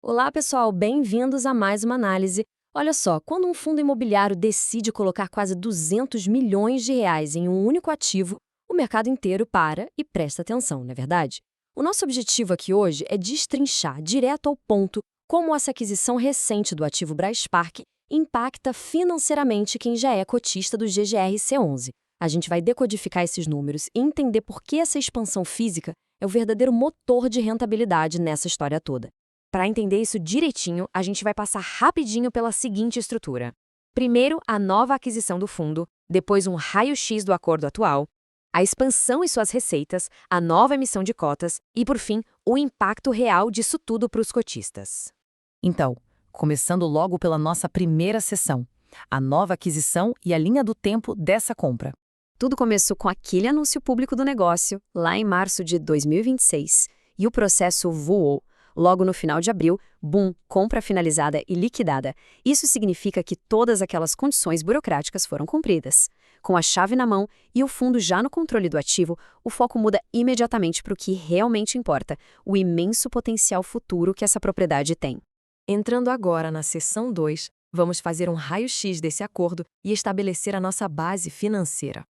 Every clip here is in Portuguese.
Olá, pessoal, bem-vindos a mais uma análise. Olha só, quando um fundo imobiliário decide colocar quase 200 milhões de reais em um único ativo, o mercado inteiro para e presta atenção, não é verdade? O nosso objetivo aqui hoje é destrinchar direto ao ponto como essa aquisição recente do ativo Braspark impacta financeiramente quem já é cotista do GGRC11. A gente vai decodificar esses números e entender por que essa expansão física é o verdadeiro motor de rentabilidade nessa história toda. Para entender isso direitinho, a gente vai passar rapidinho pela seguinte estrutura. Primeiro, a nova aquisição do fundo, depois um raio-x do acordo atual, a expansão e suas receitas, a nova emissão de cotas e, por fim, o impacto real disso tudo para os cotistas. Então, começando logo pela nossa primeira sessão, a nova aquisição e a linha do tempo dessa compra. Tudo começou com aquele anúncio público do negócio, lá em março de 2026, e o processo voou. Logo no final de abril, boom, compra finalizada e liquidada. Isso significa que todas aquelas condições burocráticas foram cumpridas. Com a chave na mão e o fundo já no controle do ativo, o foco muda imediatamente para o que realmente importa, o imenso potencial futuro que essa propriedade tem. Entrando agora na seção 2, vamos fazer um raio-x desse acordo e estabelecer a nossa base financeira.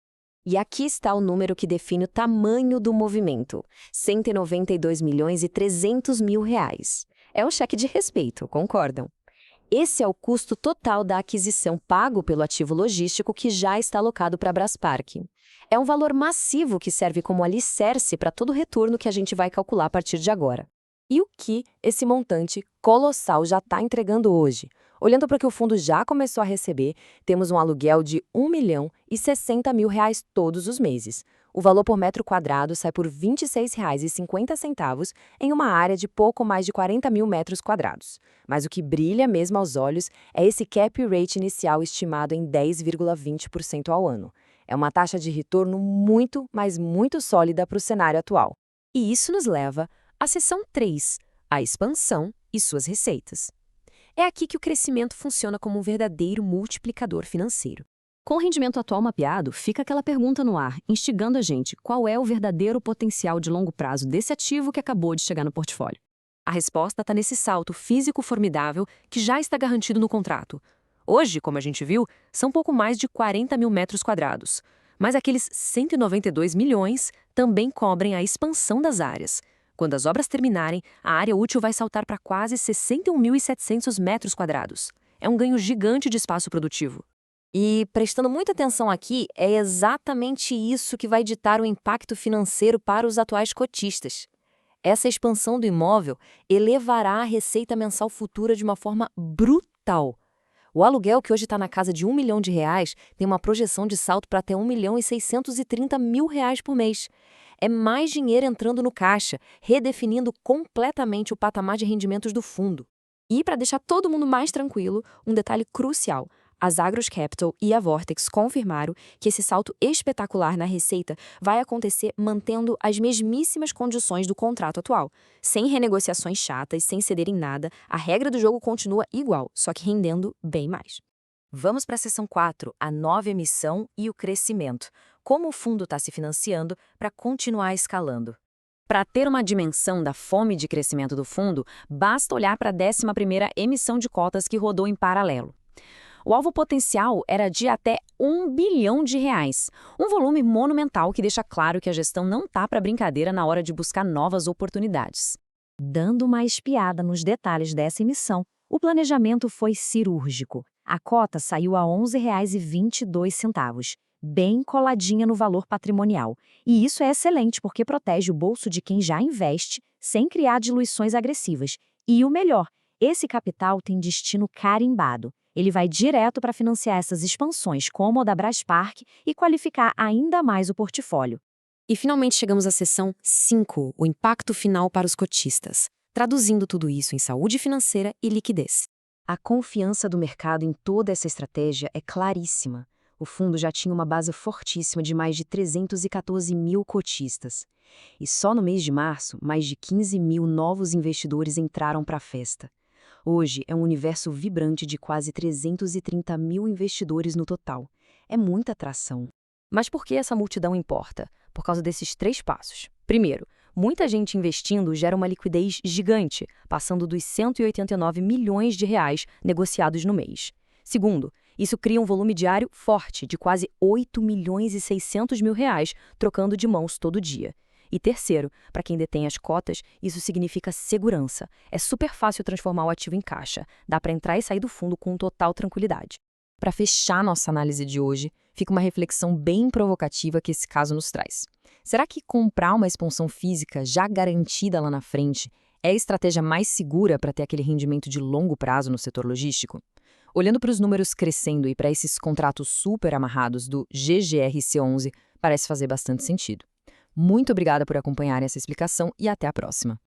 E aqui está o número que define o tamanho do movimento: 192 milhões e 300 mil reais. É um cheque de respeito, concordam? Esse é o custo total da aquisição pago pelo ativo logístico que já está alocado para a Braspark. É um valor massivo que serve como alicerce para todo o retorno que a gente vai calcular a partir de agora. E o que esse montante colossal já está entregando hoje? Olhando para o que o fundo já começou a receber, temos um aluguel de R$ 1.060.000 todos os meses. O valor por metro quadrado sai por R$ 26,50 em uma área de pouco mais de 40 mil metros quadrados. Mas o que brilha mesmo aos olhos é esse cap rate inicial estimado em 10,20% ao ano. É uma taxa de retorno muito, mas muito sólida para o cenário atual. E isso nos leva à seção 3, a expansão e suas receitas. É aqui que o crescimento funciona como um verdadeiro multiplicador financeiro. Com o rendimento atual mapeado, fica aquela pergunta no ar, instigando a gente: qual é o verdadeiro potencial de longo prazo desse ativo que acabou de chegar no portfólio? A resposta está nesse salto físico formidável que já está garantido no contrato. Hoje, como a gente viu, são pouco mais de 40 mil metros quadrados. Mas aqueles 192 milhões também cobrem a expansão das áreas. Quando as obras terminarem, a área útil vai saltar para quase 61.700 metros quadrados. É um ganho gigante de espaço produtivo. E, prestando muita atenção aqui, é exatamente isso que vai ditar o impacto financeiro para os atuais cotistas. Essa expansão do imóvel elevará a receita mensal futura de uma forma brutal. O aluguel, que hoje está na casa de R$ 1 milhão, tem uma projeção de salto para até R$ 1.630.000 por mês. É mais dinheiro entrando no caixa, redefinindo completamente o patamar de rendimentos do fundo. E, para deixar todo mundo mais tranquilo, um detalhe crucial: as Agros Capital e a Vortex confirmaram que esse salto espetacular na receita vai acontecer mantendo as mesmíssimas condições do contrato atual. Sem renegociações chatas, sem ceder em nada, a regra do jogo continua igual, só que rendendo bem mais. Vamos para a seção 4, a nova emissão e o crescimento. Como o fundo está se financiando para continuar escalando. Para ter uma dimensão da fome de crescimento do fundo, basta olhar para a 11ª emissão de cotas que rodou em paralelo. O alvo potencial era de até R$ 1 bilhão, um volume monumental que deixa claro que a gestão não está para brincadeira na hora de buscar novas oportunidades. Dando uma espiada nos detalhes dessa emissão, o planejamento foi cirúrgico. A cota saiu a R$ 11,22, bem coladinha no valor patrimonial. E isso é excelente porque protege o bolso de quem já investe, sem criar diluições agressivas. E o melhor, esse capital tem destino carimbado. Ele vai direto para financiar essas expansões, como a da Braspark, e qualificar ainda mais o portfólio. E finalmente chegamos à seção 5, o impacto final para os cotistas, traduzindo tudo isso em saúde financeira e liquidez. A confiança do mercado em toda essa estratégia é claríssima. O fundo já tinha uma base fortíssima de mais de 314 mil cotistas. E só no mês de março, mais de 15 mil novos investidores entraram para a festa. Hoje é um universo vibrante de quase 330 mil investidores no total. É muita atração. Mas por que essa multidão importa? Por causa desses 3 passos. Primeiro, Muita gente investindo gera uma liquidez gigante, passando dos 189 milhões de reais negociados no mês. Segundo, isso cria um volume diário forte de quase 8 milhões e 600 mil reais trocando de mãos todo dia. E terceiro, para quem detém as cotas, isso significa segurança. É super fácil transformar o ativo em caixa. Dá para entrar e sair do fundo com total tranquilidade. Para fechar nossa análise de hoje, fica uma reflexão bem provocativa que esse caso nos traz. Será que comprar uma expansão física já garantida lá na frente é a estratégia mais segura para ter aquele rendimento de longo prazo no setor logístico? Olhando para os números crescendo e para esses contratos super amarrados do GGRC11, parece fazer bastante sentido. Muito obrigada por acompanhar essa explicação e até a próxima.